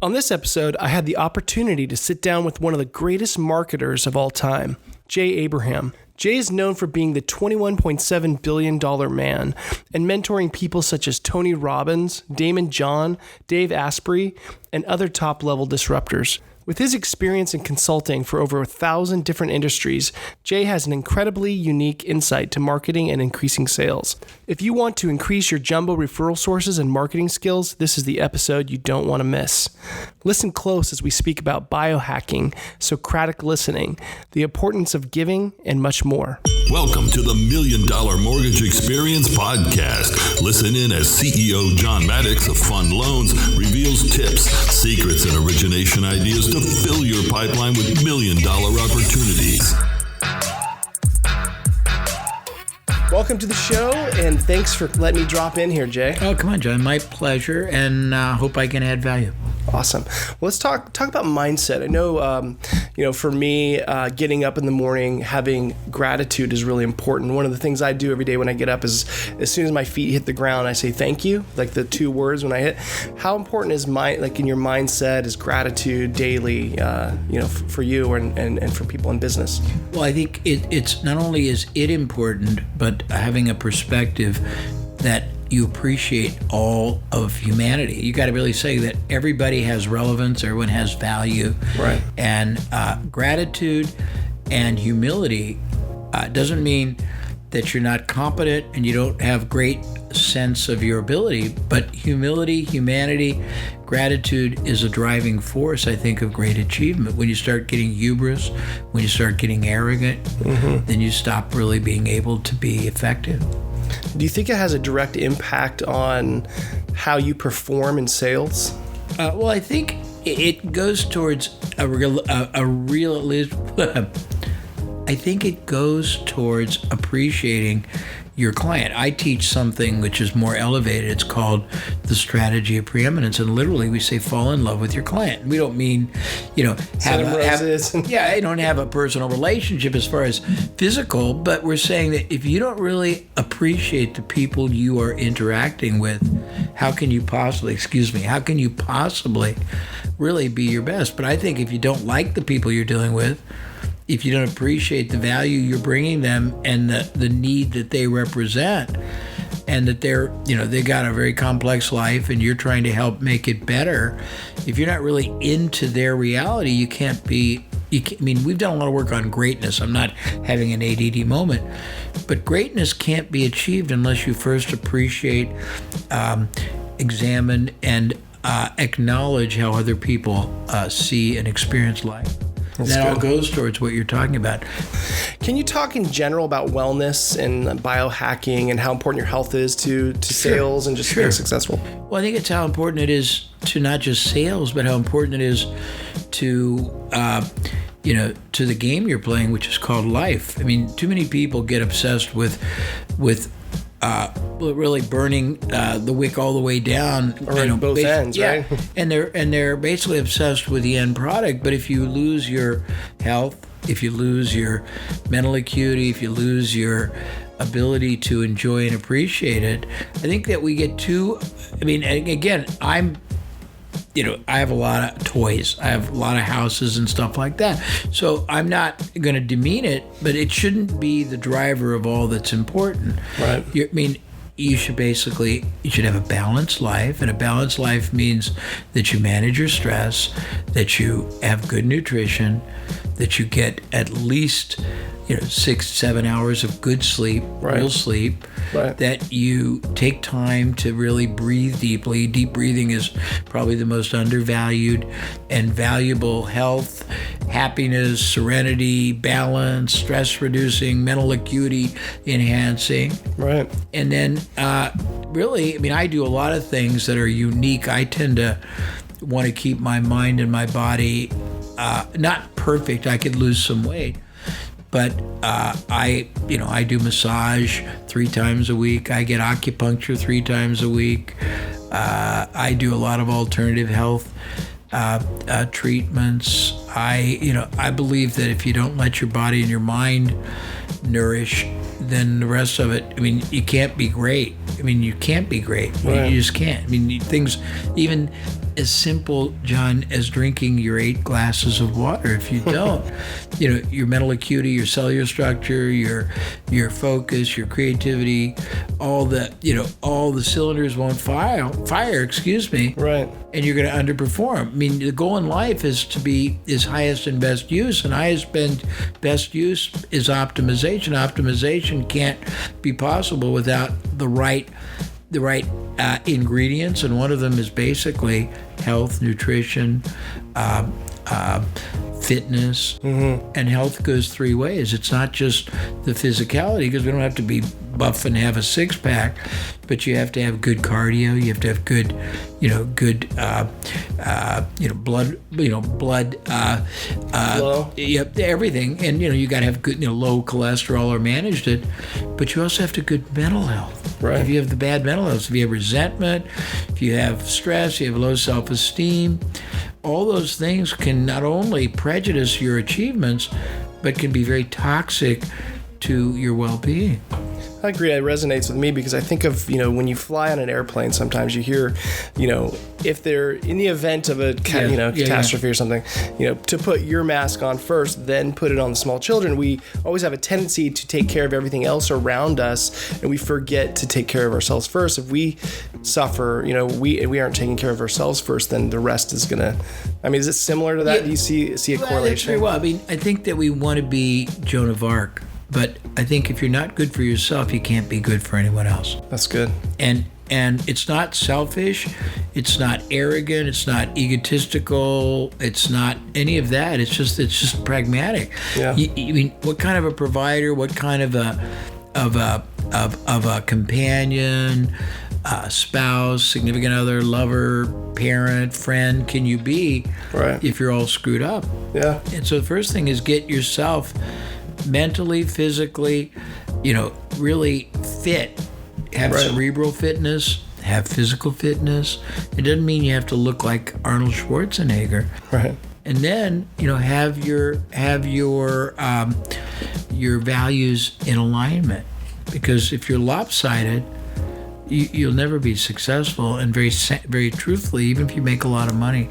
On this episode, I had the opportunity to sit down with one of the greatest marketers of all time, Jay Abraham. Jay is known for being the $21.7 billion man and mentoring people such as Tony Robbins, Daymond John, Dave Asprey, and other top-level disruptors. With his experience in consulting for over 1,000 different industries, Jay has an incredibly unique insight to marketing and increasing sales. If you want to increase your jumbo referral sources and marketing skills, this is the episode you don't want to miss. Listen close as we speak about biohacking, Socratic listening, the importance of giving, and much more. Welcome to the $1 Million Mortgage Experience Podcast. Listen in as CEO Jon Maddux of FundLoans reveals tips, secrets, and origination ideas to fill your pipeline with $1 million opportunities. Welcome to the show, and thanks for letting me drop in here, Jay. Oh, come on, John. My pleasure, and hope I can add value. Awesome. Well, let's talk about mindset. I know, for me, getting up in the morning, having gratitude is really important. One of the things I do every day when I get up is, as soon as my feet hit the ground, I say thank you, like the two words when I hit. How important is in your mindset is gratitude daily, for you and for people in business? Well, I think it's not only is it important, but having a perspective that you appreciate all of humanity. You got to really say that everybody has relevance, everyone has value. Right. And gratitude and humility doesn't mean that you're not competent and you don't have great sense of your ability, but humility, humanity, gratitude is a driving force, I think, of great achievement. When you start getting hubris, when you start getting arrogant, then you stop really being able to be effective. Do you think it has a direct impact on how you perform in sales? Well, I think it goes towards a real. I think it goes towards appreciating your client. I teach something which is more elevated. It's called the strategy of preeminence, and literally we say fall in love with your client. We don't mean, I don't have a personal relationship as far as physical, but we're saying that if you don't really appreciate the people you are interacting with, how can you possibly really be your best? But I think if you don't like the people you're dealing with, if you don't appreciate the value you're bringing them and the need that they represent, and that they got a very complex life and you're trying to help make it better, if you're not really into their reality, you can't be. We've done a lot of work on greatness. I'm not having an ADD moment, but greatness can't be achieved unless you first appreciate, examine, and acknowledge how other people see and experience life. That all goes towards what you're talking about. Can you talk in general about wellness and biohacking and how important your health is to sales and just being successful? Well, I think it's how important it is to not just sales, but how important it is to to the game you're playing, which is called life. Too many people get obsessed with really burning the wick all the way down, both ends, right? and they're basically obsessed with the end product. But if you lose your health, if you lose your mental acuity, if you lose your ability to enjoy and appreciate it, I think that we get too. Again, I have a lot of toys. I have a lot of houses and stuff like that. So I'm not going to demean it, but it shouldn't be the driver of all that's important. Right. You should have a balanced life, and a balanced life means that you manage your stress, that you have good nutrition, that you get at least 6-7 hours of good sleep, real sleep, that you take time to really breathe deeply. Deep breathing is probably the most undervalued and valuable health, happiness, serenity, balance, stress reducing, mental acuity enhancing. Right. And then I do a lot of things that are unique. I tend to want to keep my mind and my body not perfect. I could lose some weight. But I do massage 3 times a week. I get acupuncture 3 times a week. I do a lot of alternative health treatments. I believe that if you don't let your body and your mind nourish, then the rest of it, you can't be great. You can't be great. Right. You just can't. Things, even as simple, John, as drinking your 8 glasses of water. If you don't, your mental acuity, your cellular structure, your focus, your creativity, all the cylinders won't fire, Right. and you're going to underperform. I mean, the goal in life is to be is highest and best use, and best use is optimization. Optimization can't be possible without the right ingredients, and one of them is basically health, nutrition, fitness, and health goes 3 ways. It's not just the physicality, because we don't have to be buff and have a 6-pack, but you have to have good cardio. You have to have good blood, Flow. Yep, everything, and you got to have good, low cholesterol or managed it, but you also have to have good mental health. Right. If you have the bad mental health, if you have resentment, if you have stress, you have low self-esteem, all those things can not only prejudice your achievements, but can be very toxic to your well-being. I agree. It resonates with me because I think of, when you fly on an airplane, sometimes you hear, if they're in the event of a catastrophe or something, to put your mask on first, then put it on the small children. We always have a tendency to take care of everything else around us, and we forget to take care of ourselves first. If we suffer, we aren't taking care of ourselves first, then the rest is gonna. I mean, is it similar to that? Yeah. Do you see a correlation? That's very well. I mean, I think that we want to be Joan of Arc. But I think if you're not good for yourself, you can't be good for anyone else. That's good. And it's not selfish, it's not arrogant, it's not egotistical, it's not any of that. It's just pragmatic. Yeah. I mean, what kind of a provider? What kind of a companion, spouse, significant other, lover, parent, friend can you be if you're all screwed up? Yeah. And so the first thing is get yourself mentally, physically, really fit. Have cerebral fitness, have physical fitness. It doesn't mean you have to look like Arnold Schwarzenegger. Right. And then, have your values in alignment. Because if you're lopsided, you'll never be successful. And very truthfully, even if you make a lot of money,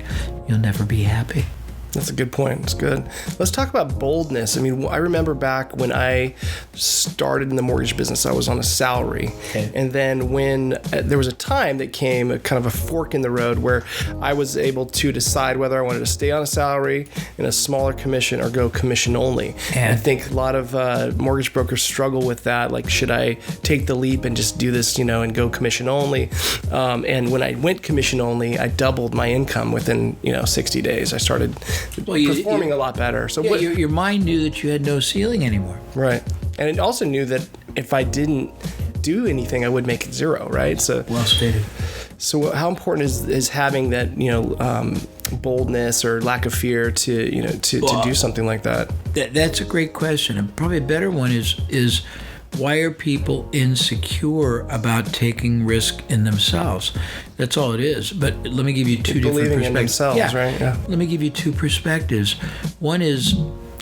you'll never be happy. That's a good point. It's good. Let's talk about boldness. I mean, I remember back when I started in the mortgage business, I was on a salary. Okay. And then when there was a time that came, a kind of a fork in the road, where I was able to decide whether I wanted to stay on a salary in a smaller commission or go commission only. And I think a lot of mortgage brokers struggle with that. Like, should I take the leap and just do this, and go commission only? And when I went commission only, I doubled my income within, 60 days. I started performing a lot better. So your mind knew that you had no ceiling anymore. Right. And it also knew that if I didn't do anything, I would make it zero, right? So well stated. So how important is having that, boldness or lack of fear to do something like that? That's a great question. And probably a better one is why are people insecure about taking risk in themselves? That's all it is. But let me give you two different perspectives. In themselves, right? Yeah. Let me give you two perspectives. One is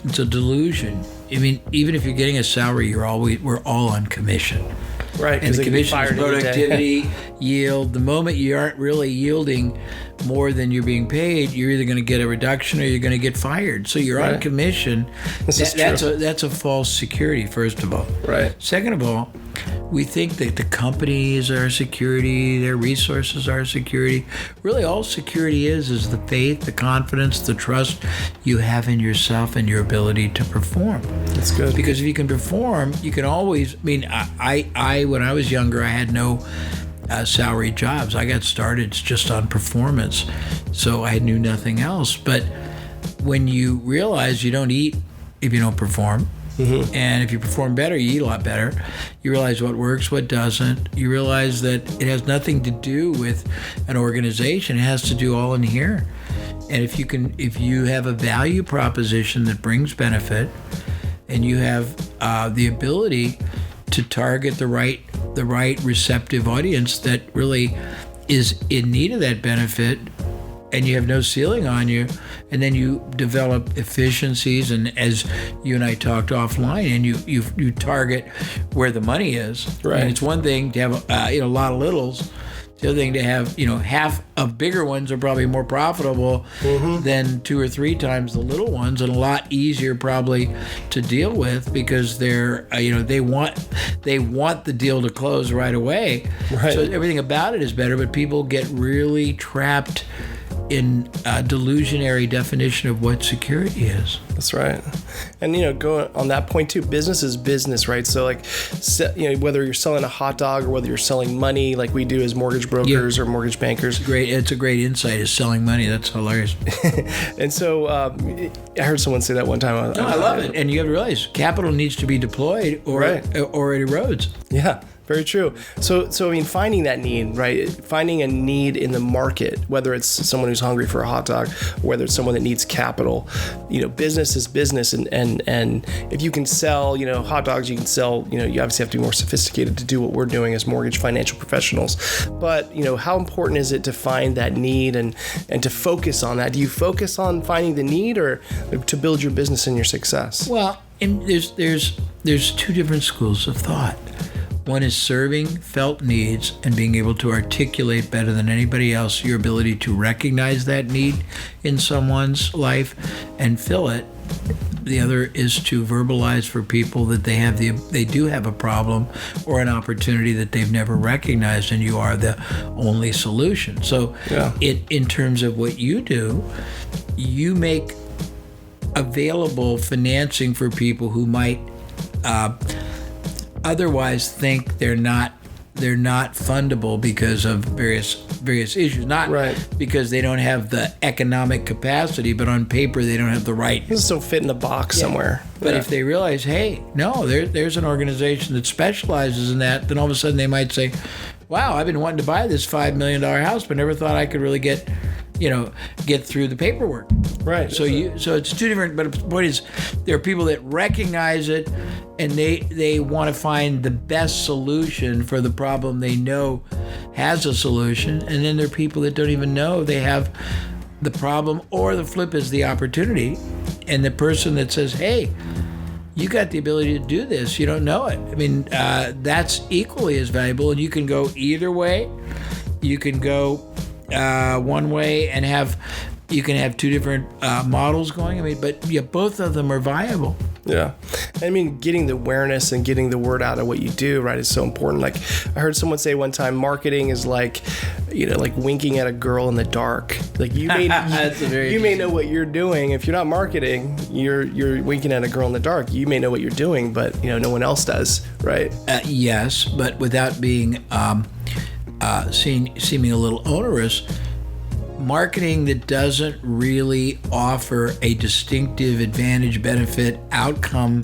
it's a delusion. I mean, even if you're getting a salary, we're all on commission. Right. And the commission is productivity, yield. The moment you aren't really yielding more than you're being paid, you're either going to get a reduction or you're going to get fired. So you're on commission. That's a false security, first of all. Right. Second of all, we think that the company is our security, their resources are security. Really, all security is the faith, the confidence, the trust you have in yourself and your ability to perform. That's good. Because if you can perform, you can always. I mean, I when I was younger, I had no salary jobs. I got started just on performance, so I knew nothing else. But when you realize you don't eat if you don't perform, and if you perform better, you eat a lot better. You realize what works, what doesn't. You realize that it has nothing to do with an organization. It has to do all in here. And if you have a value proposition that brings benefit, and you have the ability to target the right receptive audience that really is in need of that benefit, and you have no ceiling on you, and then you develop efficiencies, and as you and I talked offline, and you target where the money is. Right. And it's one thing to have a lot of littles, the other thing to have, half of bigger ones are probably more profitable than 2 or 3 times the little ones, and a lot easier probably to deal with because they're, they want the deal to close right away. Right. So everything about it is better, but people get really trapped in a delusionary definition of what security is. That's right. And, going on that point too, business is business, right? So like, whether you're selling a hot dog or whether you're selling money like we do as mortgage brokers or mortgage bankers. It's a great insight, is selling money. That's hilarious. And so I heard someone say that one time. No, I love it. And you have to realize capital needs to be deployed or it erodes. Yeah. Very true. So finding that need, right? Finding a need in the market, whether it's someone who's hungry for a hot dog, or whether it's someone that needs capital, business is business. And if you can sell, hot dogs, you can sell, you obviously have to be more sophisticated to do what we're doing as mortgage financial professionals. But, how important is it to find that need and to focus on that? Do you focus on finding the need or to build your business and your success? Well, and there's 2 different schools of thought. One is serving felt needs and being able to articulate better than anybody else your ability to recognize that need in someone's life and fill it. The other is to verbalize for people that they do have a problem or an opportunity that they've never recognized, and you are the only solution. So in terms of what you do, you make available financing for people who might otherwise think they're not fundable because of various issues, not because they don't have the economic capacity, but on paper they don't have the right. This don't fit in a box somewhere. But if they realize, hey, no, there's an organization that specializes in that, then all of a sudden they might say, wow, I've been wanting to buy this $5 million house, but never thought I could really get through the paperwork. Right. So it's 2 different, but the point is there are people that recognize it and they want to find the best solution for the problem they know has a solution. And then there are people that don't even know they have the problem, or the flip is the opportunity. And the person that says, hey, you got the ability to do this, you don't know it. I mean, that's equally as valuable, and you can go either way. You can go one way and you can have 2 different models going. I mean, but both of them are viable. Yeah. I mean, getting the awareness and getting the word out of what you do, right, is so important. Like I heard someone say one time, marketing is like, like winking at a girl in the dark. Like you may know what you're doing. If you're not marketing, you're winking at a girl in the dark. You may know what you're doing, but no one else does, right? Yes, but without being seeming a little onerous. Marketing that doesn't really offer a distinctive advantage, benefit, outcome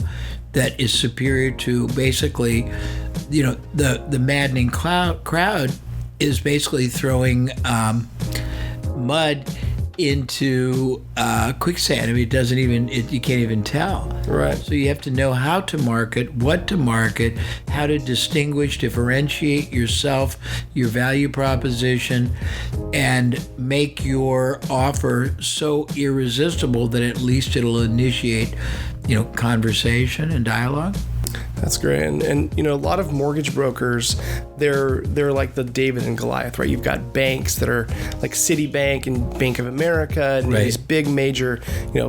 that is superior to basically, the maddening crowd is basically throwing mud into quicksand. I mean, you can't even tell. Right. So you have to know how to market, what to market, how to distinguish, differentiate yourself, your value proposition, and make your offer so irresistible that at least it'll initiate, conversation and dialogue. That's great. And a lot of mortgage brokers, they're like the David and Goliath, right? You've got banks that are like Citibank and Bank of America and these big major,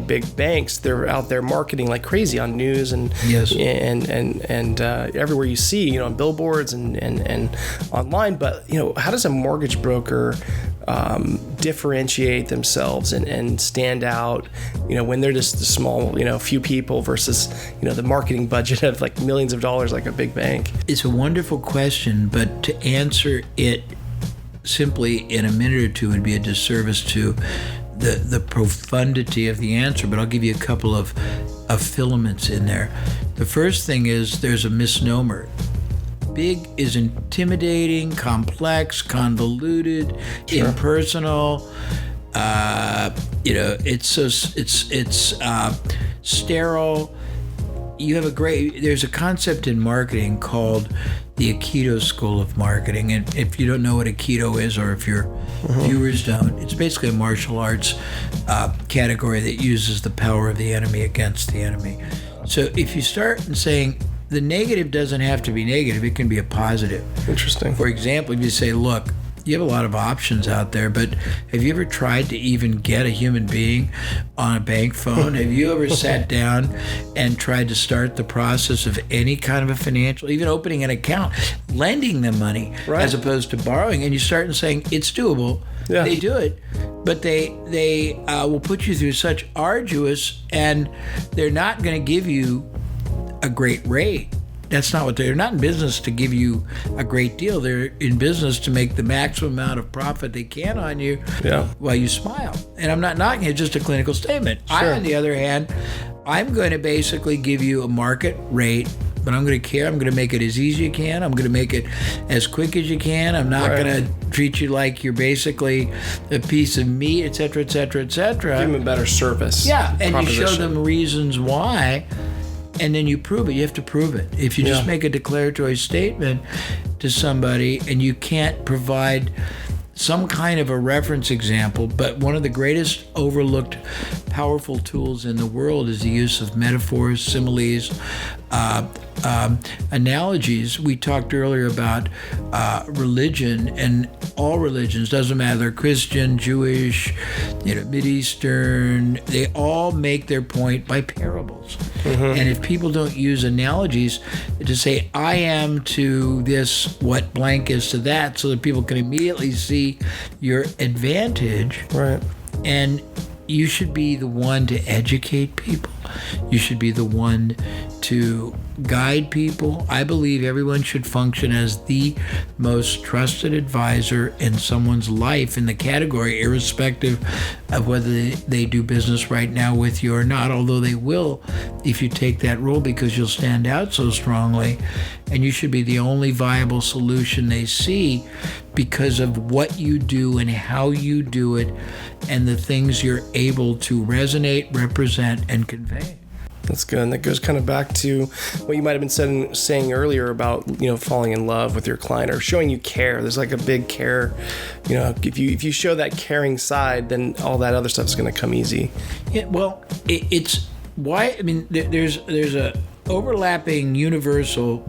big banks. They're out there marketing like crazy on news and everywhere you see, on billboards and online. But, how does a mortgage broker differentiate themselves and stand out, when they're just the small, few people versus, the marketing budget of like millions of dollars like a big bank? It's a wonderful question, but to answer it simply in a minute or two would be a disservice to the profundity of the answer, but I'll give you a couple of filaments in there. The first thing is there's a misnomer. Big is intimidating, complex, convoluted, impersonal. It's sterile. There's a concept in marketing called the Aikido School of Marketing. And if you don't know what Aikido is, or if your viewers don't, it's basically a martial arts category that uses the power of the enemy against the enemy. So if you start saying the negative doesn't have to be negative, it can be a positive. Interesting. For example, if you say, look, you have a lot of options out there, but have you ever tried to even get a human being on a bank phone? Have you ever sat down and tried to start the process of any kind of a financial, even opening an account, lending them money as opposed to borrowing, and you start and saying it's doable? Yeah. They do it, but they will put you through such arduous, and they're not going to give you a great rate. That's not what they're not in business to give you a great deal. They're in business to make the maximum amount of profit they can on you while you smile. And I'm not knocking it, just a clinical statement. Sure. I, on the other hand, I'm going to basically give you a market rate, but I'm going to care. I'm going to make it as easy as you can. I'm going to make it as quick as you can. I'm not going to treat you like you're basically a piece of meat, et cetera, et cetera, et cetera. Give them a better service. Yeah, and you show them reasons why. And then you prove it. You have to prove it. If you just make a declaratory statement to somebody and you can't provide some kind of a reference example, but one of the greatest overlooked powerful tools in the world is the use of metaphors, similes, analogies. We talked earlier about religion, and all religions, doesn't matter, Christian, Jewish, Mideastern, they all make their point by parables. And if people don't use analogies to say, I am to this what blank is to that, so that people can immediately see your advantage. Right. And you should be the one to educate people. You should be the one to guide people. I believe everyone should function as the most trusted advisor in someone's life in the category, irrespective of whether they do business right now with you or not, although they will if you take that role, because you'll stand out so strongly, and you should be the only viable solution they see because of what you do and how you do it and the things you're able to resonate, represent, and convey. That's good. And that goes kind of back to what you might have been saying earlier about, falling in love with your client or showing you care. There's like a big care, if you show that caring side, then all that other stuff is going to come easy. Yeah, well, it's why, there's a overlapping universal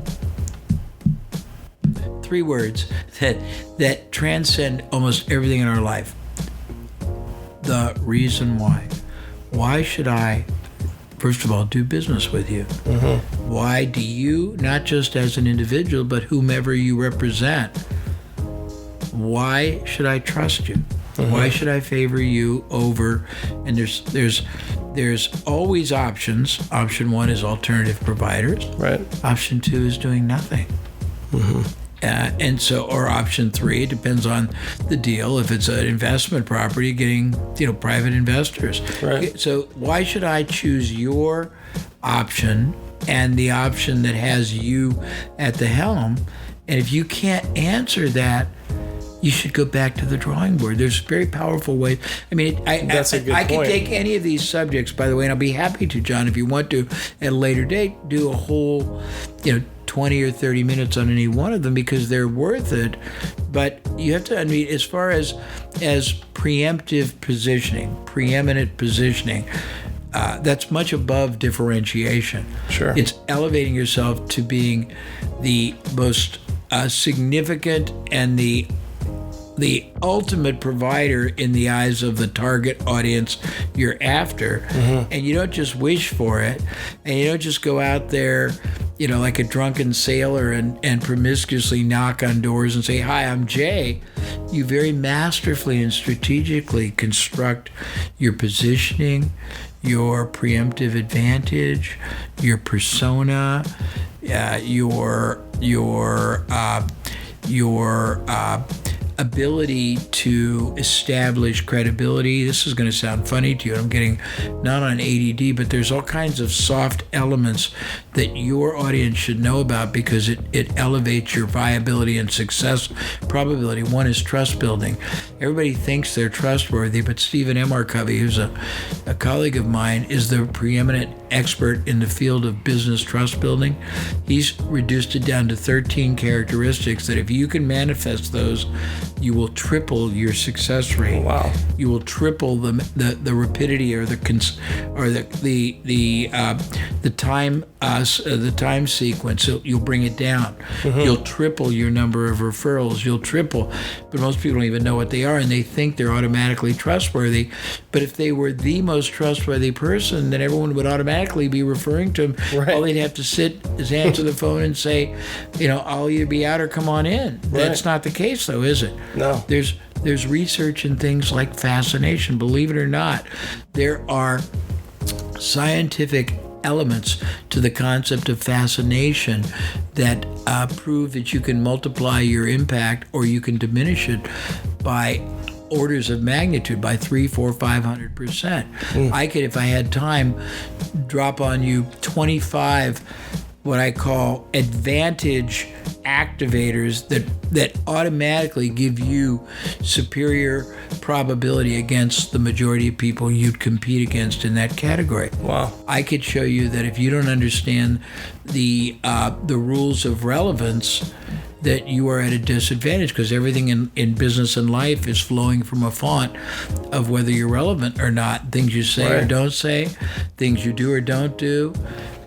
3 words that transcend almost everything in our life. The reason why. Why should I, first of all, do business with you? Why do you, not just as an individual, but whomever you represent, why should I trust you? Why should I favor you over? And there's always options. Option 1 is alternative providers. Right. Option 2 is doing nothing. And so, or option 3, it depends on the deal. If it's an investment property, getting, private investors. Right. So why should I choose your option and the option that has you at the helm? And if you can't answer that, you should go back to the drawing board. There's very powerful ways. That's a good point. I can take any of these subjects, by the way, and I'll be happy to, John, if you want to, at a later date, do a whole, 20 or 30 minutes on any one of them, because they're worth it. But you have to, as far as preemptive positioning, preeminent positioning, that's much above differentiation. Sure. It's elevating yourself to being the most significant and the ultimate provider in the eyes of the target audience you're after. And you don't just wish for it, and you don't just go out there, like a drunken sailor and promiscuously knock on doors and say, hi, I'm Jay. You very masterfully and strategically construct your positioning, your preemptive advantage, your persona, your ability to establish credibility. This is going to sound funny to you. I'm getting not on ADD, but there's all kinds of soft elements that your audience should know about, because it elevates your viability and success probability. One is trust building. Everybody thinks they're trustworthy, but Stephen M. R. Covey, who's a colleague of mine, is the preeminent expert in the field of business trust building. He's reduced it down to 13 characteristics that if you can manifest those, you will triple your success rate. Wow. You will triple the rapidity or the time sequence. So you'll bring it down. You'll triple your number of referrals. You'll triple, but most people don't even know what they are, and they think they're automatically trustworthy. But if they were the most trustworthy person, then everyone would automatically be referring to him. Right. All they'd have to sit is answer the phone and say, I'll either be out or come on in. That's not the case, though, is it? No. There's research in things like fascination. Believe it or not, there are scientific elements to the concept of fascination that prove that you can multiply your impact or you can diminish it by orders of magnitude, by 300, 400, 500%. I could, if I had time, drop on you 25 what I call advantage activators that automatically give you superior probability against the majority of people you'd compete against in that category. Wow. I could show you that if you don't understand the rules of relevance, that you are at a disadvantage, because everything in business and life is flowing from a font of whether you're relevant or not. Things you say or don't say, things you do or don't do.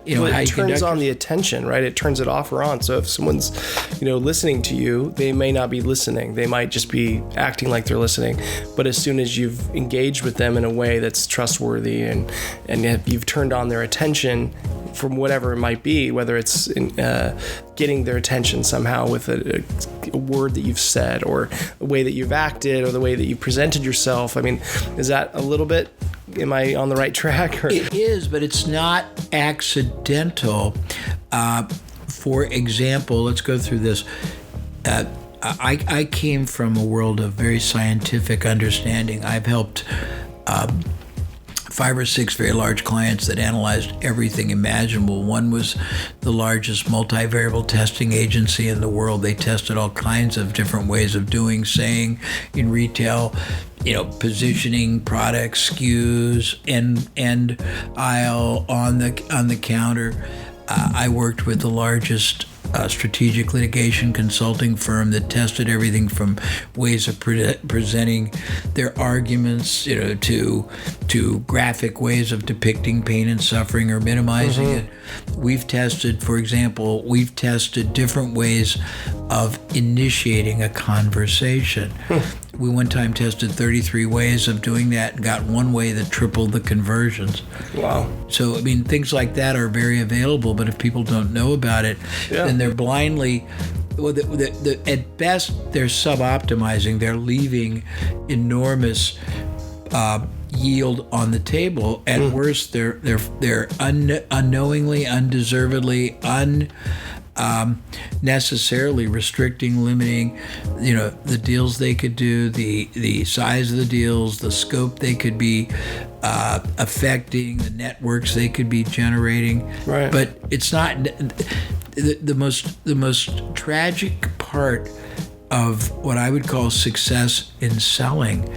Well, how it you turns on the attention, right? It turns it off or on. So if someone's, listening to you, they may not be listening. They might just be acting like they're listening. But as soon as you've engaged with them in a way that's trustworthy and you've turned on their attention from whatever it might be, whether it's getting their attention somehow with a word that you've said or a way that you've acted or the way that you presented yourself. I mean, is that a little bit... Am I on the right track? Or? It is, but it's not accidental. For example, let's go through this. I came from a world of very scientific understanding. I've helped 5 or 6 very large clients that analyzed everything imaginable. One was the largest multivariable testing agency in the world. They tested all kinds of different ways of doing, saying in retail, positioning products, SKUs, end aisle, on the counter. I worked with the largest strategic litigation consulting firm that tested everything from ways of presenting their arguments, to graphic ways of depicting pain and suffering or minimizing it. We've tested different ways of initiating a conversation. We one time tested 33 ways of doing that and got one way that tripled the conversions. Wow. So, things like that are very available, but if people don't know about it, then they're blindly, at best, they're sub-optimizing. They're leaving enormous yield on the table. At worst, they're unknowingly, undeservedly, necessarily restricting, limiting, the deals they could do, the size of the deals, the scope they could be affecting, the networks they could be generating. Right. But it's not the most tragic part of what I would call success in selling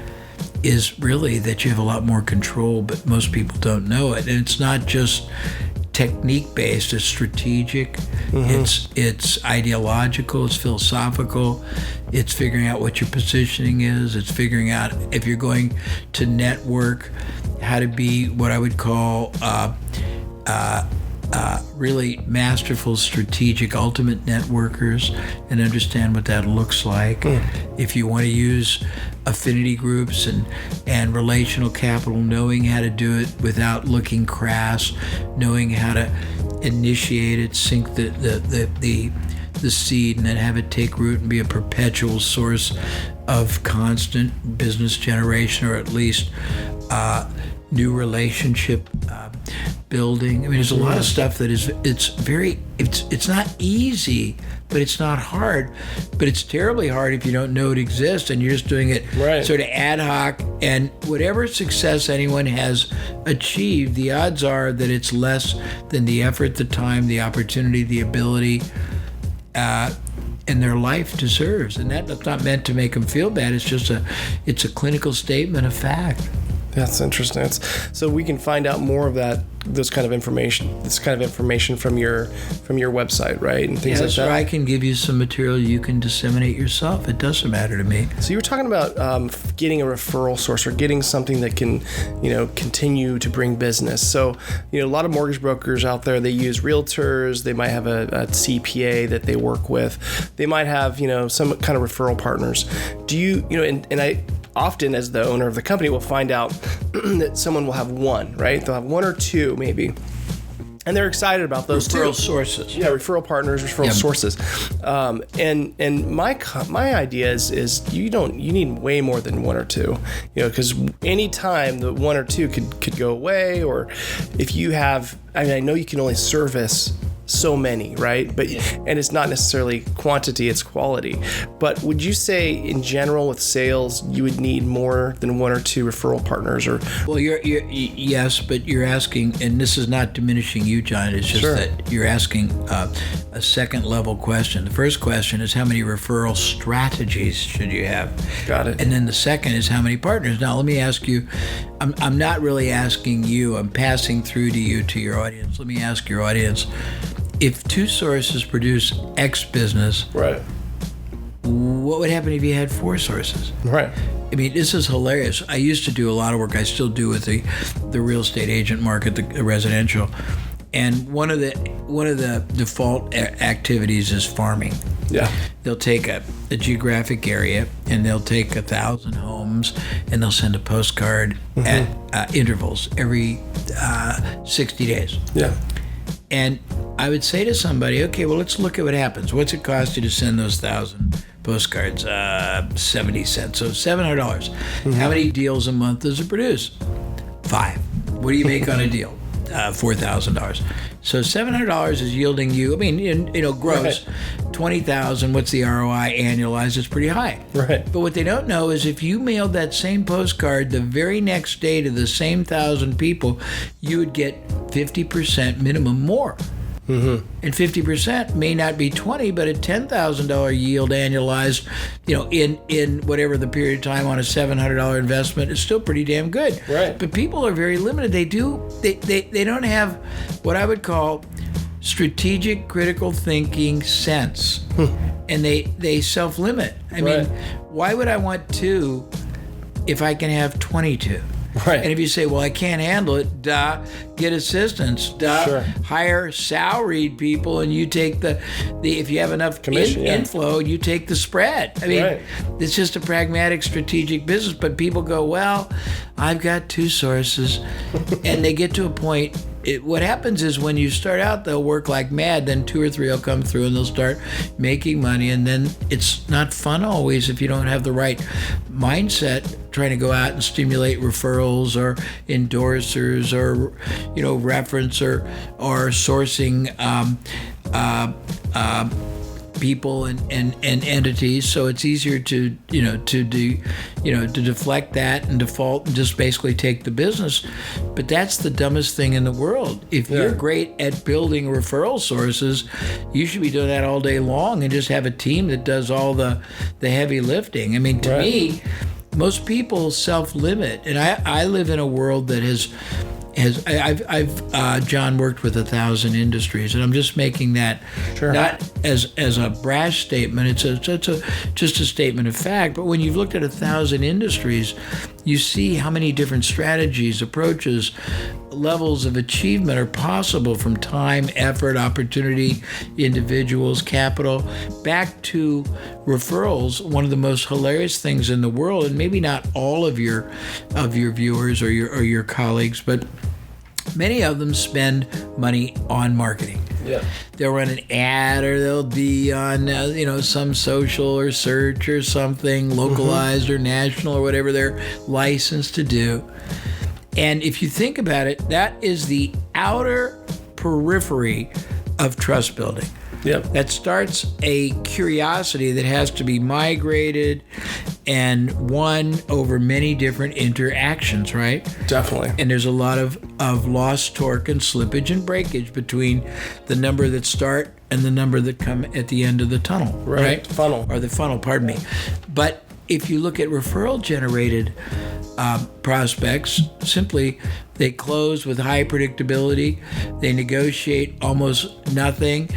is really that you have a lot more control, but most people don't know it. And it's not just technique based, it's strategic, it's ideological, it's philosophical, it's figuring out what your positioning is, it's figuring out if you're going to network, how to be what I would call really masterful, strategic, ultimate networkers, and understand what that looks like. If you want to use affinity groups and relational capital, knowing how to do it without looking crass, knowing how to initiate it, sink the seed, and then have it take root and be a perpetual source of constant business generation, or at least new relationship building. There's a lot of stuff that it's not easy, but it's not hard. But it's terribly hard if you don't know it exists and you're just doing it sort of ad hoc. And whatever success anyone has achieved, the odds are that it's less than the effort, the time, the opportunity, the ability, and their life deserves. And that's not meant to make them feel bad. It's just it's a clinical statement of fact. That's interesting. So we can find out more of this kind of information from your website, right? And things like that. Or I can give you some material you can disseminate yourself. It doesn't matter to me. So you were talking about getting a referral source or getting something that can, continue to bring business. So, a lot of mortgage brokers out there, they use realtors. They might have a CPA that they work with. They might have, some kind of referral partners. Do you, and I often, as the owner of the company, will find out that someone will have one, right? They'll have one or two maybe. And they're excited about those referral sources. Yeah, referral partners, referral sources. And my idea is you need way more than one or two. Because any time the one or two could go away, or if you have, I know you can only service so many, right? But and it's not necessarily quantity, it's quality. But would you say in general with sales you would need more than one or two referral partners? Or well, yes, but you're asking, and this is not diminishing you, John, it's just that you're asking a second level question. The first question is how many referral strategies should you have? Got it. And then the second is how many partners. Now let me ask you, I'm not really asking you, I'm passing through to you, to your audience. Let me ask your audience, if two sources produce X business, right, what would happen if you had four sources? Right. I mean, this is hilarious. I used to do a lot of work. I still do with the real estate agent market, the residential. And one of the default activities is farming. Yeah. They'll take a geographic area and they'll take 1,000 homes and they'll send a postcard at intervals every 60 days. Yeah. And I would say to somebody, okay, well, let's look at what happens. What's it cost you to send those 1,000 postcards? 70 cents, so $700. How many deals a month does it produce? 5. What do you make on a deal? $4,000. So $700 is yielding you, I mean, gross, right, 20,000. What's the ROI annualized? It's pretty high. Right. But what they don't know is if you mailed that same postcard the very next day to the same 1,000 people, you would get 50% minimum more. And 50% may not be 20, but a $10,000 yield annualized, in whatever the period of time on a $700 investment is still pretty damn good. Right. But people are very limited. They don't have what I would call strategic critical thinking sense, and they self-limit. I mean, why would I want 2 if I can have 22? Right. And if you say, well, I can't handle it, get assistance, hire salaried people, and you take the if you have enough commission, inflow, you take the spread. I mean, it's just a pragmatic, strategic business. But people go, well, I've got 2 sources, and they get to a point. What happens is when you start out, they'll work like mad, then 2 or 3 will come through and they'll start making money, and then it's not fun always if you don't have the right mindset trying to go out and stimulate referrals or endorsers or reference or sourcing people and entities, so it's easier to deflect that and default and just basically take the business. But that's the dumbest thing in the world. If you're great at building referral sources, you should be doing that all day long and just have a team that does all the heavy lifting. I mean, to me, most people self-limit, and I live in a world that I've John worked with 1,000 industries, and I'm just making that not as a brash statement. It's just a statement of fact. But when you've looked at 1,000 industries, you see how many different strategies, approaches, levels of achievement are possible from time, effort, opportunity, individuals, capital, back to referrals. One of the most hilarious things in the world, and maybe not all of your viewers or your colleagues, but many of them spend money on marketing. Yeah. They'll run an ad, or they'll be on some social or search or something, localized or national or whatever they're licensed to do. And if you think about it, that is the outer periphery of trust building. Yep. That starts a curiosity that has to be migrated and won over many different interactions, right? Definitely. And there's a lot of lost torque and slippage and breakage between the number that start and the number that come at the end of the tunnel, right? Funnel. Or the funnel, pardon me. But if you look at referral generated prospects. Simply, they close with high predictability. They negotiate almost nothing.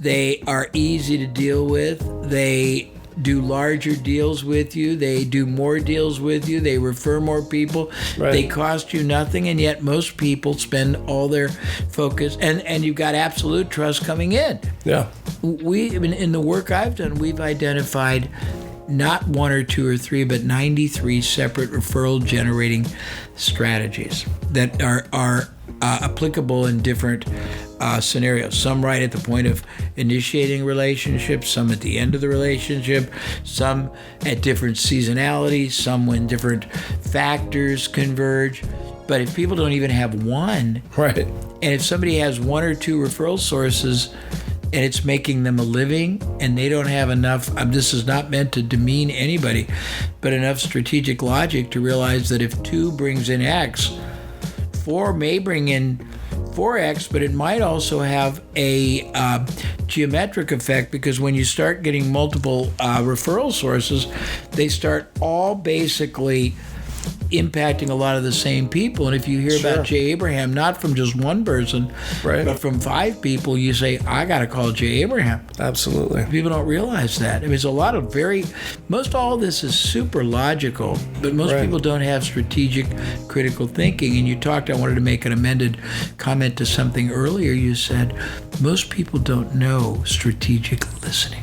They are easy to deal with. They do larger deals with you. They do more deals with you. They refer more people. Right. They cost you nothing, and yet most people spend all their focus, and you've got absolute trust coming in. Yeah. In the work I've done, we've identified not one or two or three, but 93 separate referral generating strategies that are applicable in different scenarios. Some right at the point of initiating relationships, some at the end of the relationship, some at different seasonalities, some when different factors converge. But if people don't even have one, Right. and if somebody has one or two referral sources and it's making them a living and they don't have enough, this is not meant to demean anybody, but enough strategic logic to realize that if 2 brings in X, 4 may bring in 4X, but it might also have a geometric effect, because when you start getting multiple referral sources, they start all basically impacting a lot of the same people. And if you hear about Jay Abraham, not from just one person, Right. but from 5 people, you say, I got to call Jay Abraham. Absolutely. People don't realize that. I mean, it's a lot of most all of this is super logical, but most Right. people don't have strategic, critical thinking. And I wanted to make an amended comment to something earlier. You said, most people don't know strategic listening.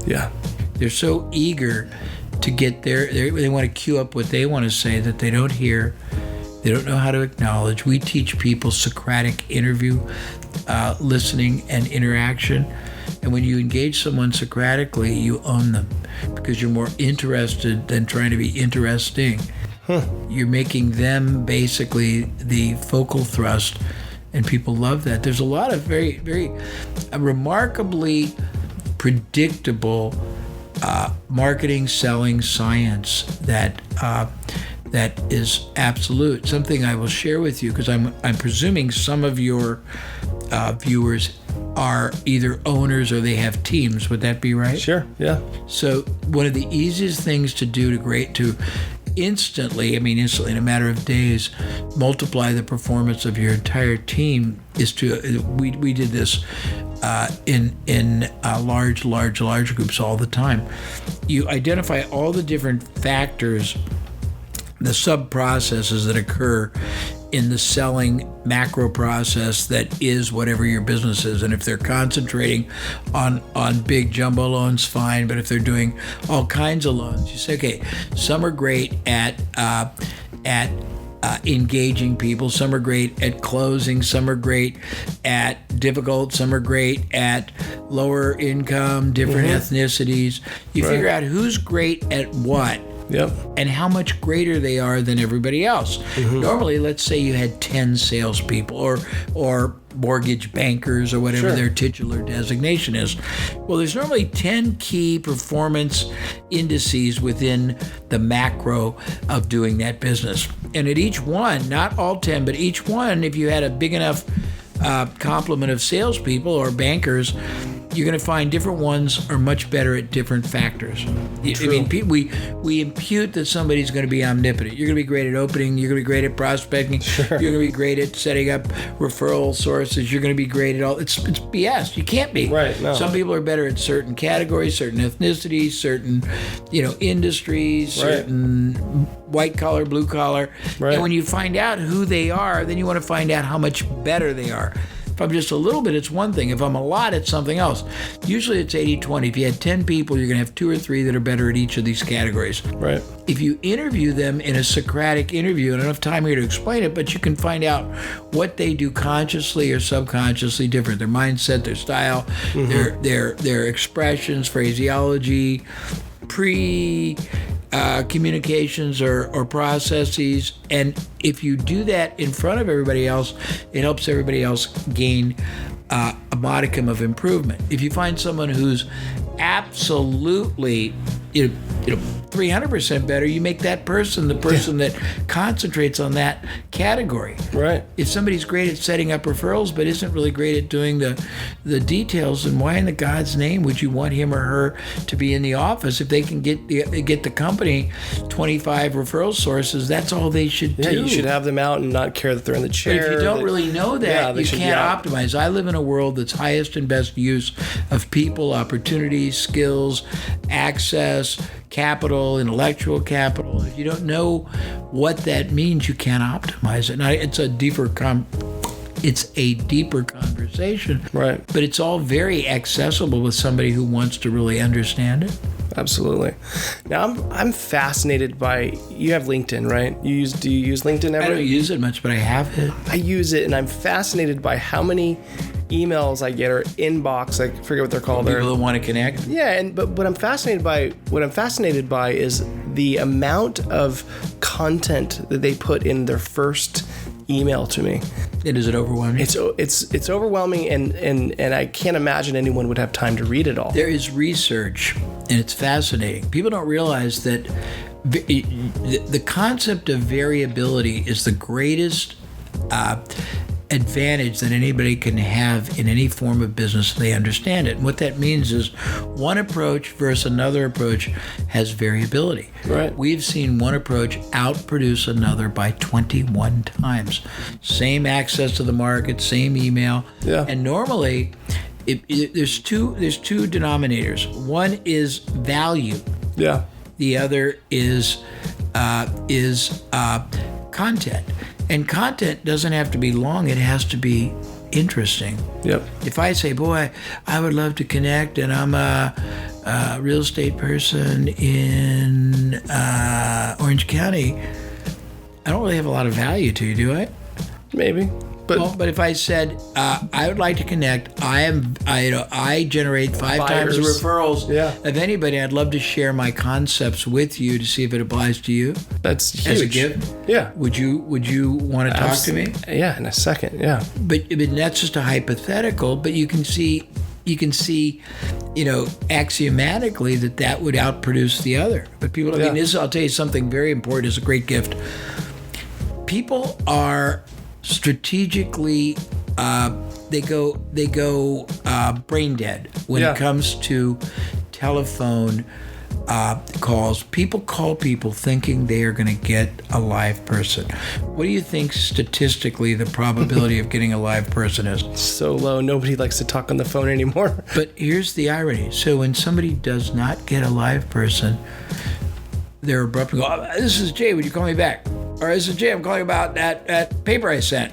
Yeah. They're so eager to get there. They want to queue up what they want to say that they don't hear. They don't know how to acknowledge. We teach people Socratic interview, listening, and interaction. And when you engage someone Socratically, you own them, because you're more interested than trying to be interesting. You're making them basically the focal thrust, and people love that. There's a lot of very, very remarkably predictable marketing, selling science that is absolute. Something I will share with you, because I'm presuming some of your viewers are either owners or they have teams. Would that be right? Sure. Yeah. So one of the easiest things to do to instantly, in a matter of days, multiply the performance of your entire team is to, we did this in large groups all the time. You identify all the different factors, the sub-processes that occur in the selling macro process that is whatever your business is. And if they're concentrating on big jumbo loans, fine. But if they're doing all kinds of loans, you say, okay, some are great at engaging people, some are great at closing, some are great at difficult, some are great at lower income, different ethnicities. You figure out who's great at what. Yep. And how much greater they are than everybody else. Normally, let's say you had 10 salespeople or mortgage bankers or whatever their titular designation is. Well, there's normally 10 key performance indices within the macro of doing that business. And at each one, not all 10, but each one, if you had a big enough complement of salespeople or bankers, you're going to find different ones are much better at different factors. True. I mean, we impute that somebody's going to be omnipotent. You're going to be great at opening. You're going to be great at prospecting. You're going to be great at setting up referral sources. You're going to be great at all. It's BS. You can't be. Right. No. Some people are better at certain categories, certain ethnicities, certain industries, certain white collar, blue collar. Right. And when you find out who they are, then you want to find out how much better they are. If I'm just a little bit, it's one thing. If I'm a lot, it's something else. Usually it's 80-20. If you had 10 people, you're going to have 2 or 3 that are better at each of these categories. Right. If you interview them in a Socratic interview, and I don't have time here to explain it, but you can find out what they do consciously or subconsciously different. Their mindset, their style, their expressions, phraseology, communications or processes. And if you do that in front of everybody else, it helps everybody else gain a modicum of improvement. If you find someone who's absolutely 300% better, you make that person the person that concentrates on that category. Right. If somebody's great at setting up referrals but isn't really great at doing the details, then why in the God's name would you want him or her to be in the office? If they can get the company 25 referral sources, that's all they should do. Yeah, you should have them out and not care that they're in the chair. But if you don't really know that, you can't optimize. I live in a world that's highest and best use of people, opportunities, skills, access, capital, intellectual capital. If you don't know what that means, you can't optimize it. Now, it's a deeper conversation, right? But it's all very accessible with somebody who wants to really understand it. Absolutely. Now, I'm fascinated by, you have LinkedIn, right? Do you use LinkedIn ever? I don't use it much, but I have it. I use it, and I'm fascinated by how many emails I get or inbox, I forget what they're called. People that want to connect. Yeah, but what I'm fascinated by is the amount of content that they put in their first email to me. Is it overwhelming? It's overwhelming, and I can't imagine anyone would have time to read it all. There is research, and it's fascinating. People don't realize that the concept of variability is the greatest advantage that anybody can have in any form of business. They understand it. And what that means is one approach versus another approach has variability. Right. We've seen one approach outproduce another by 21 times. Same access to the market, same email. Yeah. And normally there's two denominators. One is value. Yeah. The other is content. And content doesn't have to be long, it has to be interesting. Yep. If I say, boy, I would love to connect, and I'm a real estate person in Orange County, I don't really have a lot of value to you, do I? Maybe. But if I said, I would like to connect, I generate 5 times the referrals of anybody. I'd love to share my concepts with you to see if it applies to you. That's huge. As a gift. Yeah. Would you want to talk to me? Yeah, in a second. Yeah. But that's just a hypothetical. But you can see, axiomatically that would outproduce the other. But people, I'll tell you something very important. It's a great gift. People are strategically they go brain dead when it comes to telephone calls. People call people thinking they are going to get a live person. What do you think statistically the probability of getting a live person is? So low. Nobody likes to talk on the phone anymore. But here's the irony. So when somebody does not get a live person, they're abruptly go, this is Jay, would you call me back? Or this is Jay, I'm calling about that paper I sent.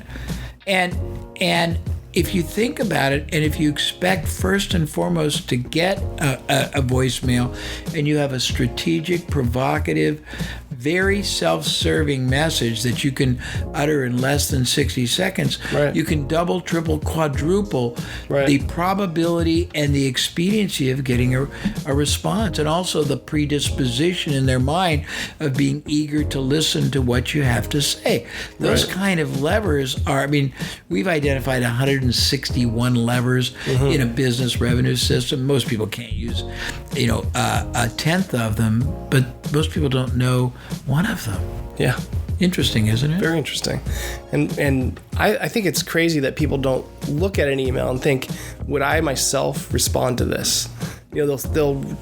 And if you think about it, and if you expect first and foremost to get a voicemail, and you have a strategic, provocative, very self-serving message that you can utter in less than 60 seconds, you can double, triple, quadruple the probability and the expediency of getting a response, and also the predisposition in their mind of being eager to listen to what you have to say. Those kind of levers are, we've identified 161 levers in a business revenue system. Most people can't use, a tenth of them, but most people don't know one of them. Yeah. Interesting, isn't it? Very interesting. And I think it's crazy that people don't look at an email and think, would I myself respond to this?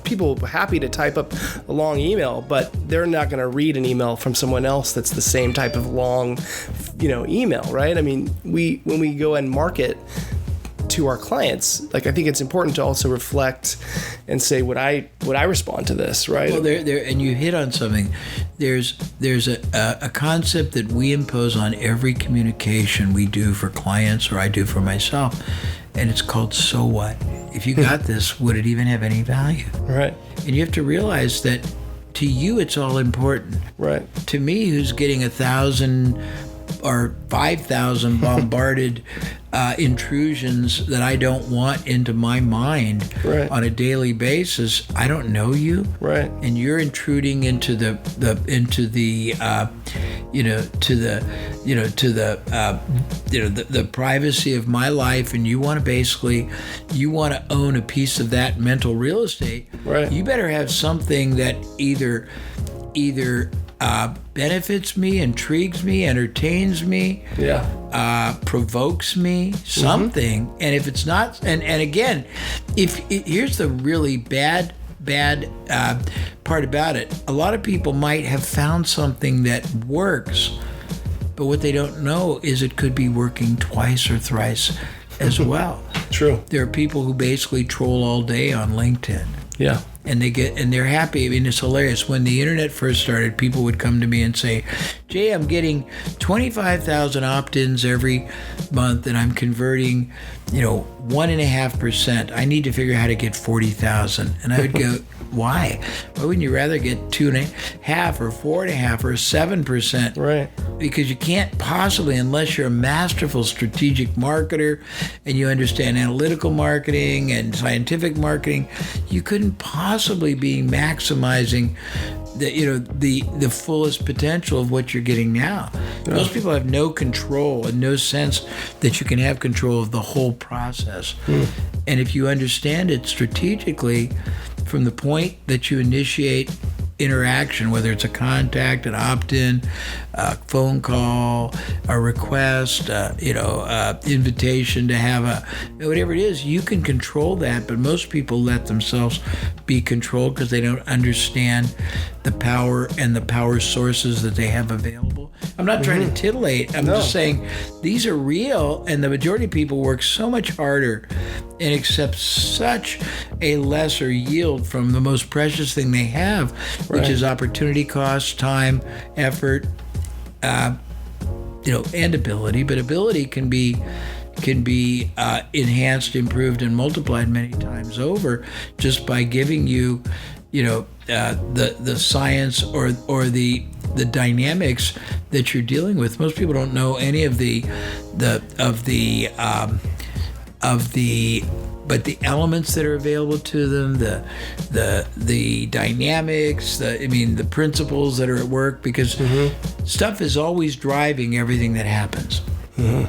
People happy to type up a long email, but they're not going to read an email from someone else that's the same type of long, email, right? When we go and market to our clients, I think it's important to also reflect and say, would I respond to this, right? Well, there, and you hit on something. There's a concept that we impose on every communication we do for clients, or I do for myself, and it's called so what? If you got this, would it even have any value? Right. And you have to realize that to you, it's all important. Right. To me, who's getting 1,000 or 5,000 bombarded intrusions that I don't want into my mind on a daily basis. I don't know you, and you're intruding into the privacy of my life, and you want to own a piece of that mental real estate. You better have something that either benefits me, intrigues me, entertains me, provokes me, something. And if it's not, and again, here's the really bad part about it. A lot of people might have found something that works, but what they don't know is it could be working twice or thrice as well. True. There are people who basically troll all day on LinkedIn. Yeah. And they're happy. I mean, it's hilarious. When the internet first started, people would come to me and say, Jay, I'm getting 25,000 opt-ins every month, and I'm converting, 1.5%. I need to figure out how to get 40,000. And I would go, why? Why wouldn't you rather get 2.5% or 4.5% or 7%? Right. Because you can't possibly, unless you're a masterful strategic marketer and you understand analytical marketing and scientific marketing, you couldn't possibly be maximizing the fullest potential of what you're getting now. Yeah. Most people have no control and no sense that you can have control of the whole process. And if you understand it strategically, from the point that you initiate interaction, whether it's a contact, an opt-in, a phone call, a request, invitation to have whatever it is, you can control that. But most people let themselves be controlled because they don't understand the power and the power sources that they have available. I'm not trying to titillate. I'm just saying these are real, and the majority of people work so much harder and accept such a lesser yield from the most precious thing they have, which is opportunity cost, time, effort, and ability. But ability can be enhanced, improved, and multiplied many times over just by giving you, the science or the dynamics that you're dealing with. Most people don't know any of the elements that are available to them, the dynamics, the principles that are at work, because stuff is always driving everything that happens.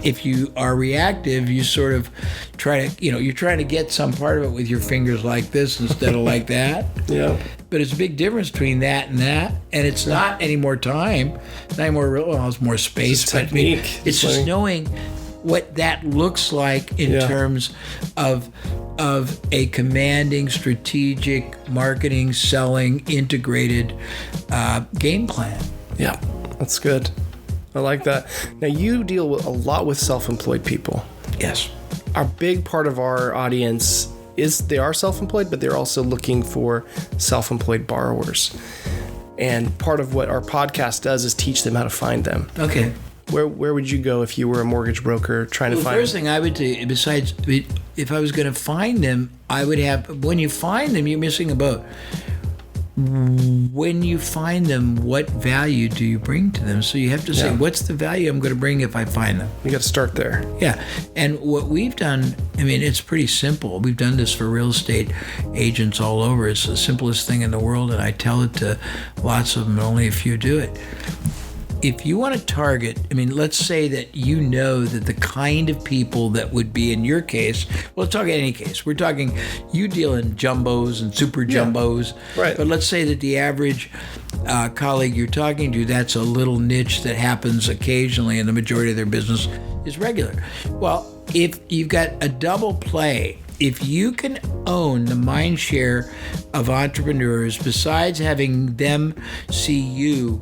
If you are reactive, you sort of try to, you're trying to get some part of it with your fingers like this instead of like that. Yeah. But it's a big difference between that, and it's not any more time, not any more real, well, it's more space. It's technique. It's just knowing what that looks like in terms of a commanding, strategic, marketing, selling, integrated game plan. Yeah, that's good. I like that. Now, you deal a lot with self-employed people. Yes. A big part of our audience is they are self-employed, but they're also looking for self-employed borrowers. And part of what our podcast does is teach them how to find them. Okay. Where would you go if you were a mortgage broker trying to find them? The first thing I would do, besides, if I was going to find them, I would have, when you find them, you're missing a boat. When you find them, what value do you bring to them? So you have to say, what's the value I'm going to bring if I find them? You got to start there. Yeah. And what we've done, it's pretty simple. We've done this for real estate agents all over. It's the simplest thing in the world, and I tell it to lots of them, and only a few do it. If you want to target, let's say that that the kind of people that would be in your case, well, let's talk any case. We're talking, you deal in jumbos and super jumbos. Right. But let's say that the average colleague you're talking to, that's a little niche that happens occasionally, and the majority of their business is regular. Well, if you've got a double play, if you can own the mind share of entrepreneurs, besides having them see you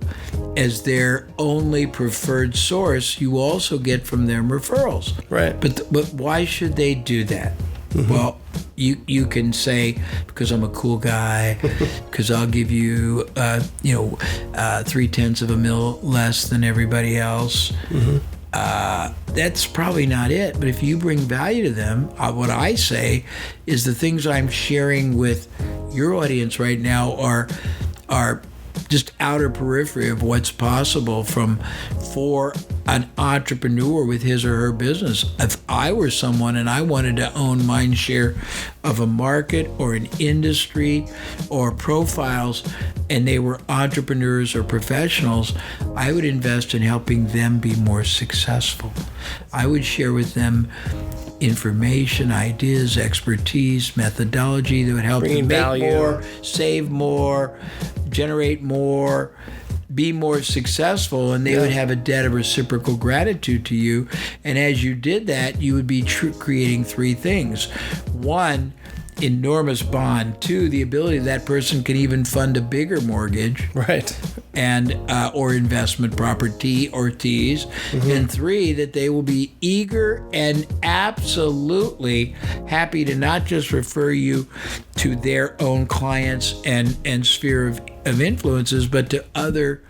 as their only preferred source, you also get from them referrals. Right. But why should they do that? Well, you can say, because I'm a cool guy, because I'll give you 0.3 less than everybody else. That's probably not it. But if you bring value to them, what I say is the things I'm sharing with your audience right now are just outer periphery of what's possible from 4 an entrepreneur with his or her business. If I were someone and I wanted to own mind share of a market or an industry or profiles, and they were entrepreneurs or professionals, I would invest in helping them be more successful. I would share with them information, ideas, expertise, methodology that would help them make more, save more, generate more, be more successful, and they would have a debt of reciprocal gratitude to you. And as you did that, you would be creating three things. One, enormous bond. Two, the ability that person can even fund a bigger mortgage, right, and or investment property or T's. And three, that they will be eager and absolutely happy to not just refer you to their own clients and sphere of influences, but to other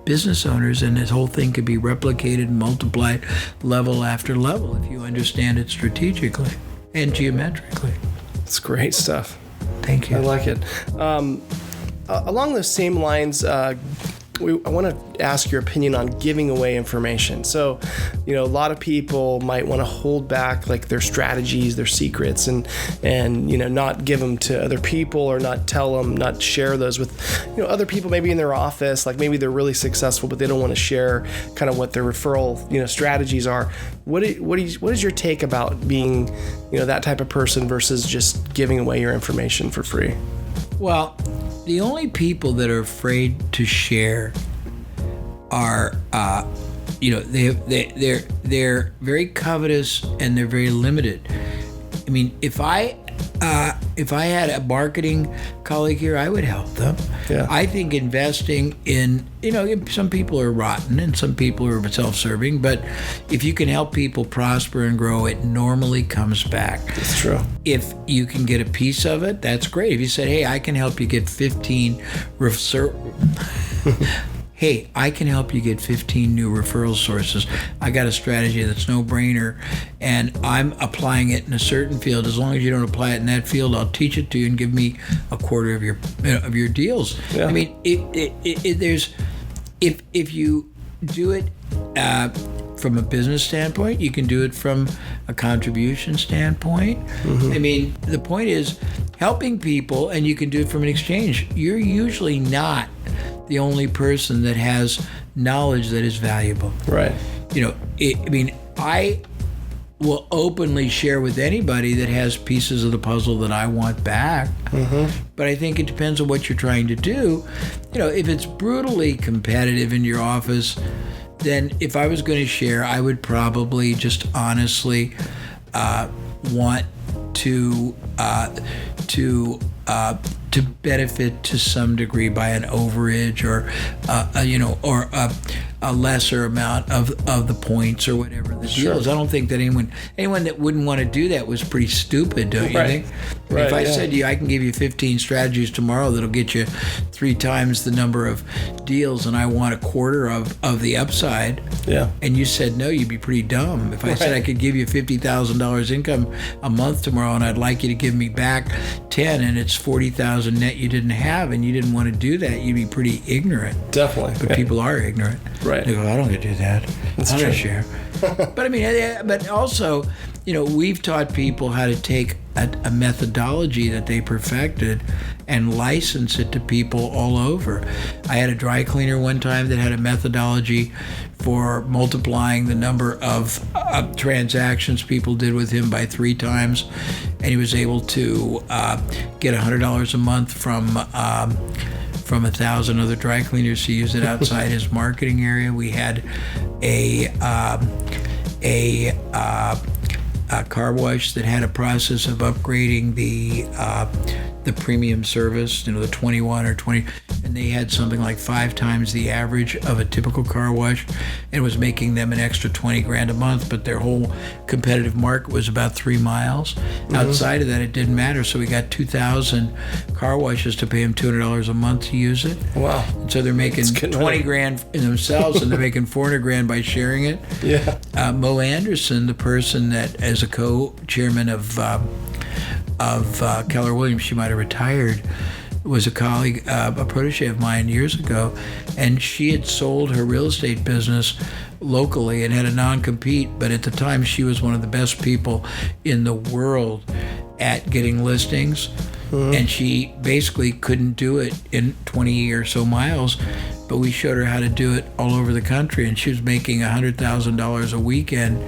business owners, and this whole thing could be replicated and multiplied level after level if you understand it strategically and geometrically. It's great stuff. Thank you. I like it. Along those same lines, I want to ask your opinion on giving away information. So, a lot of people might want to hold back like their strategies, their secrets, and not give them to other people, or not tell them, not share those with other people, maybe in their office. Like maybe they're really successful, but they don't want to share kind of what their referral strategies are. What is your take about being that type of person versus just giving away your information for free? Well, the only people that are afraid to share are, they're very covetous and they're very limited. I mean, if I had a marketing colleague here, I would help them. Yeah. I think investing in, some people are rotten and some people are self-serving, but if you can help people prosper and grow, it normally comes back. That's true. If you can get a piece of it, that's great. If you said, hey, I can help you get 15 Hey, I can help you get 15 new referral sources. I got a strategy that's no-brainer, and I'm applying it in a certain field. As long as you don't apply it in that field, I'll teach it to you and give me a quarter of your deals. Yeah. I mean, if you do it from a business standpoint, you can do it from a contribution standpoint. I mean, the point is helping people, and you can do it from an exchange. You're usually not the only person that has knowledge that is valuable. Right. I will openly share with anybody that has pieces of the puzzle that I want back. But I think it depends on what you're trying to do. If it's brutally competitive in your office, then if I was going to share, I would probably just honestly want to benefit to some degree by an overage or a lesser amount of the points or whatever the deal is. I don't think that anyone that wouldn't want to do that was pretty stupid, don't you think? Right, if I said to you, I can give you 15 strategies tomorrow that'll get you 3 times the number of deals, and I want a quarter of the upside, and you said no, you'd be pretty dumb. If I said I could give you $50,000 income a month tomorrow, and I'd like you to give me back 10, and it's 40,000 net you didn't have, and you didn't want to do that, you'd be pretty ignorant. Definitely. But people are ignorant. Right. They go, I don't get to do that. That's I'm true. going to share. But I mean, but also, we've taught people how to take a methodology that they perfected and license it to people all over. I had a dry cleaner one time that had a methodology for multiplying the number of transactions people did with him by 3 times, and he was able to get $100 a month from 1,000 other dry cleaners. He used it outside his marketing area. We had a car wash that had a process of upgrading the premium service, the 21 or 20, and they had something like 5 times the average of a typical car wash, and was making them an extra $20,000 a month, but their whole competitive market was about 3 miles. Outside of that, it didn't matter, so we got 2,000 car washes to pay them $200 a month to use it. Wow. And so they're making $20,000 in themselves, and they're making $400,000 by sharing it. Yeah. Mo Anderson, the person that, as a co-chairman of Keller Williams, she might have retired, was a colleague, a protege of mine years ago, and she had sold her real estate business locally and had a non-compete, but at the time she was one of the best people in the world at getting listings, and she basically couldn't do it in 20 or so miles, but we showed her how to do it all over the country, and she was making $100,000 a weekend,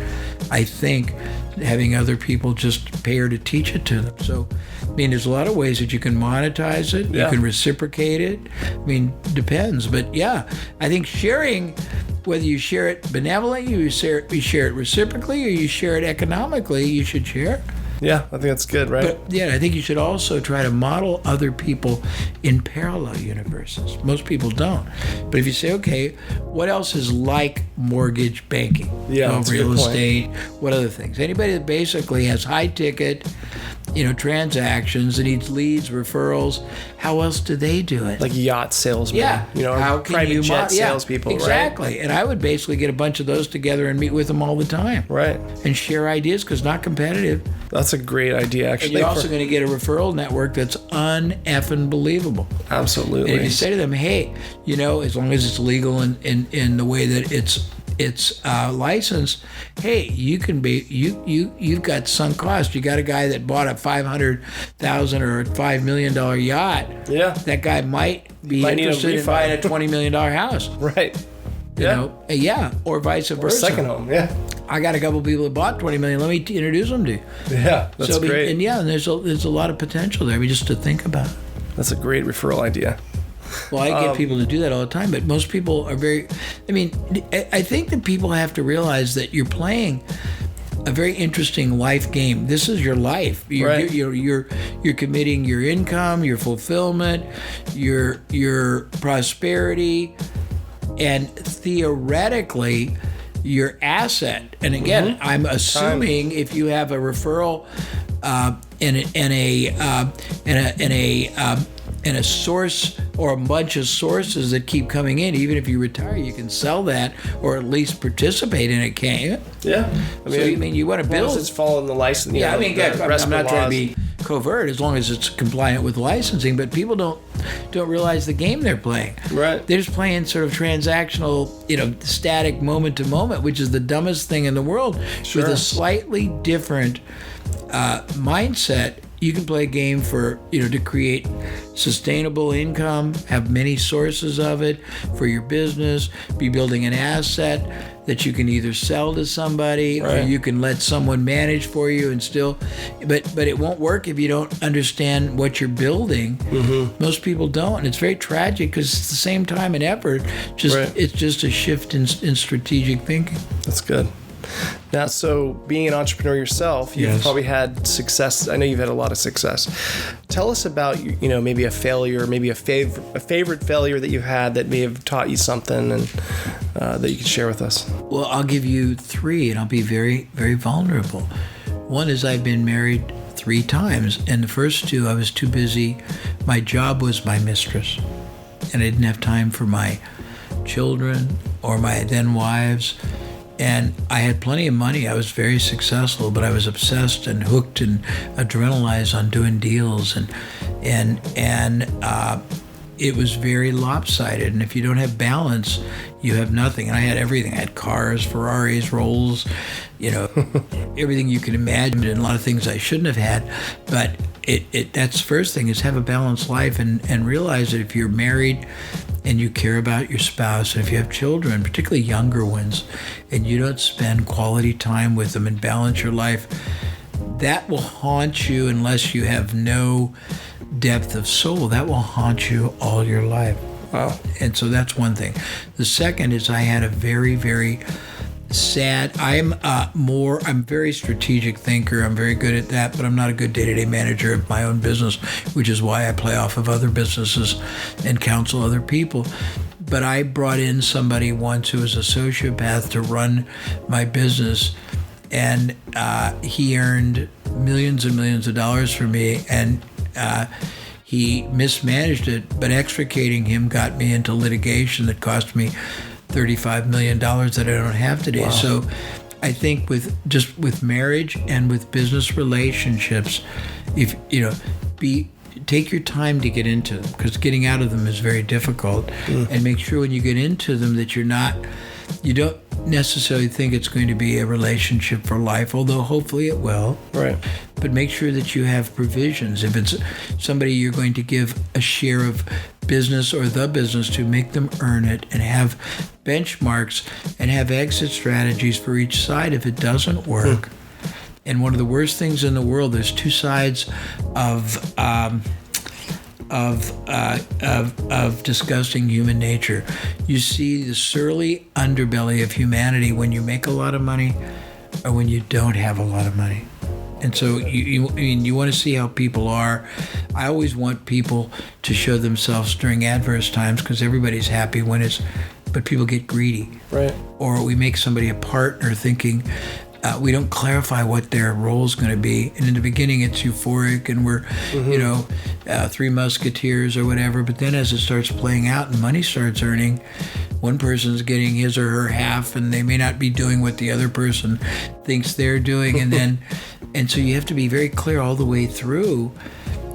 I think, having other people just pay her to teach it to them. So, I mean, there's a lot of ways that you can monetize it. Yeah. You can reciprocate it. I mean, depends. But yeah, I think sharing, whether you share it benevolently, you share it reciprocally, or you share it economically, you should share. Yeah, I think that's good, right? But yeah, I think you should also try to model other people in parallel universes. Most people don't. But if you say, okay, what else is like mortgage banking? Yeah, that's a real good point. estate, what other things? Anybody that basically has high ticket, transactions and needs leads, referrals, how else do they do it? Like yacht salesmen, Yeah. how private jet salespeople, exactly. right? And I would basically get a bunch of those together and meet with them all the time. Right. And share ideas, because not competitive. That's a great idea, And actually. you're also going to get a referral network that's un-effing believable. Absolutely. And if you say to them, hey, as long as it's legal in the way that it's licensed, hey, you can be you've got sunk cost. You got a guy that bought a $500,000 or $5 million yacht. Yeah. That guy might be Might need a interested in refi. buying a $20 million house. Right. Or vice versa. Or second home, yeah. I got a couple people that bought $20 million. Let me introduce them to you. Yeah, that's great. And there's a lot of potential there. Just to think about it. That's a great referral idea. Well, I get people to do that all the time, but most people are I think that people have to realize that you're playing a very interesting life game. This is your life. You're committing your income, your fulfillment, your prosperity, and theoretically your asset. And again, I'm assuming if you have a referral and a source or a bunch of sources that keep coming in, even if you retire, you can sell that or at least participate in it, can't you? Yeah. You want to build. As long as it's following the license. Yeah, I'm not trying to laws. be covert, as long as it's compliant with licensing, but people don't realize the game they're playing. Right. They're just playing sort of transactional, static moment to moment, which is the dumbest thing in the world. Sure. With a slightly different mindset, you can play a game for, to create sustainable income, have many sources of it for your business, be building an asset that you can either sell to somebody or you can let someone manage for you and still, but it won't work if you don't understand what you're building. Mm-hmm. Most people don't, and it's very tragic because it's the same time and effort, it's just a shift in strategic thinking. That's good. Now, so being an entrepreneur yourself, you've probably had success. I know you've had a lot of success. Tell us about, maybe a failure, maybe a favorite failure that you've had that may have taught you something and that you could share with us. Well, I'll give you 3, and I'll be very, very vulnerable. One is I've been married 3 times, and the first 2 I was too busy. My job was my mistress, and I didn't have time for my children or my then wives. And I had plenty of money. I was very successful, but I was obsessed and hooked and adrenalized on doing deals, and it was very lopsided. And if you don't have balance, you have nothing. And I had everything. I had cars, Ferraris, Rolls, everything you can imagine, and a lot of things I shouldn't have had. But that's the first thing, is have a balanced life and realize that if you're married and you care about your spouse, and if you have children, particularly younger ones, and you don't spend quality time with them and balance your life, that will haunt you unless you have no depth of soul. That will haunt you all your life. Wow. And so that's one thing. The second is I had a very, very sad. I'm a very strategic thinker. I'm very good at that, but I'm not a good day-to-day manager of my own business, which is why I play off of other businesses and counsel other people. But I brought in somebody once who was a sociopath to run my business, and he earned millions and millions of dollars for me, and he mismanaged it, but extricating him got me into litigation that cost me $35 million that I don't have today. Wow. So I think with marriage and with business relationships, if be take your time to get into them, because getting out of them is very difficult. And make sure when you get into them that you don't necessarily think it's going to be a relationship for life, although hopefully it will. Right. But make sure that you have provisions. If it's somebody you're going to give a share of business or the business to, make them earn it, and have benchmarks and have exit strategies for each side if it doesn't work. And one of the worst things in the world, there's two sides of disgusting human nature. You see the surly underbelly of humanity when you make a lot of money or when you don't have a lot of money. And so you want to see how people are. I always want people to show themselves during adverse times, because everybody's happy but people get greedy. Right. Or we make somebody a partner thinking, we don't clarify what their role is going to be. And in the beginning, it's euphoric and we're, three musketeers or whatever. But then as it starts playing out and money starts earning, one person's getting his or her half, and they may not be doing what the other person thinks they're doing. And so you have to be very clear all the way through.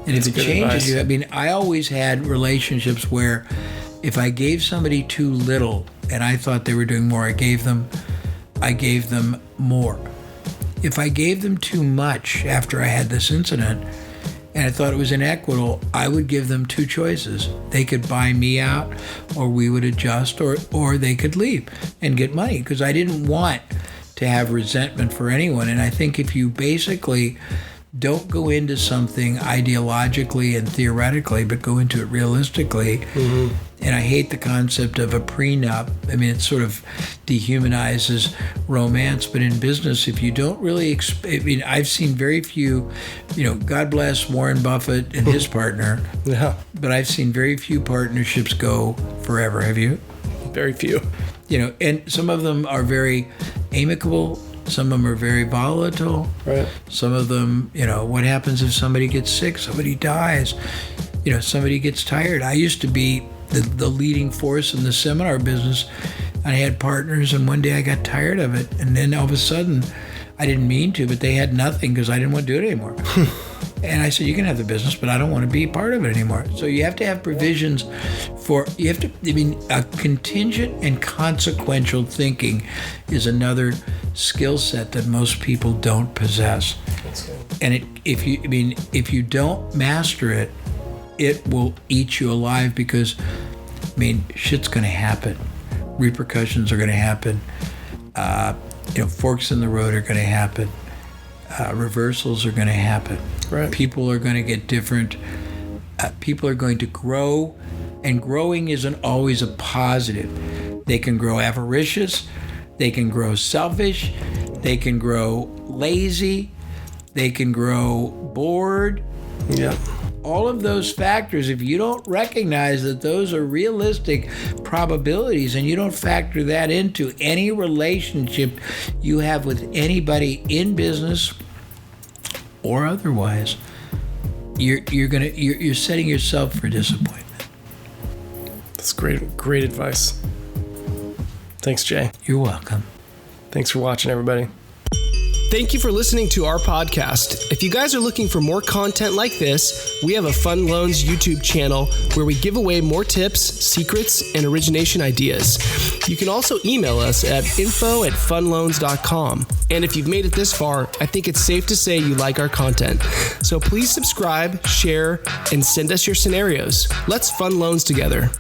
And if it changes you, I always had relationships where if I gave somebody too little and I thought they were doing more, I gave them more. If I gave them too much after I had this incident and I thought it was inequitable, I would give them two choices. They could buy me out, or we would adjust, or they could leave and get money, because I didn't want to have resentment for anyone. And I think if you basically don't go into something ideologically and theoretically, but go into it realistically. And I hate the concept of a prenup. It sort of dehumanizes romance. But in business, if you don't really, I've seen very few, God bless Warren Buffett and his partner. Yeah. But I've seen very few partnerships go forever. Have you? Very few. And some of them are very amicable. Some of them are very volatile. Right. Some of them, what happens if somebody gets sick, somebody dies, somebody gets tired. I used to be the leading force in the seminar business. I had partners, and one day I got tired of it. And then all of a sudden, I didn't mean to, but they had nothing because I didn't want to do it anymore. And I said, you can have the business, but I don't want to be part of it anymore. So you have to have provisions a contingent and consequential thinking is another skill set that most people don't possess. And if you don't master it, it will eat you alive, because shit's going to happen. Repercussions are going to happen. Forks in the road are going to happen. Reversals are going to happen. Right. People are going to get different. People are going to grow, and growing isn't always a positive. They can grow avaricious. They can grow selfish. They can grow lazy. They can grow bored. Yeah. All of those factors, if you don't recognize that those are realistic probabilities and you don't factor that into any relationship you have with anybody in business or otherwise, you're setting yourself for disappointment. That's great advice. Thanks, Jay. You're welcome. Thanks for watching, everybody. Thank you for listening to our podcast. If you guys are looking for more content like this, we have a FundLoans YouTube channel where we give away more tips, secrets, and origination ideas. You can also email us at info@fundloans.com. And if you've made it this far, I think it's safe to say you like our content. So please subscribe, share, and send us your scenarios. Let's fund loans together.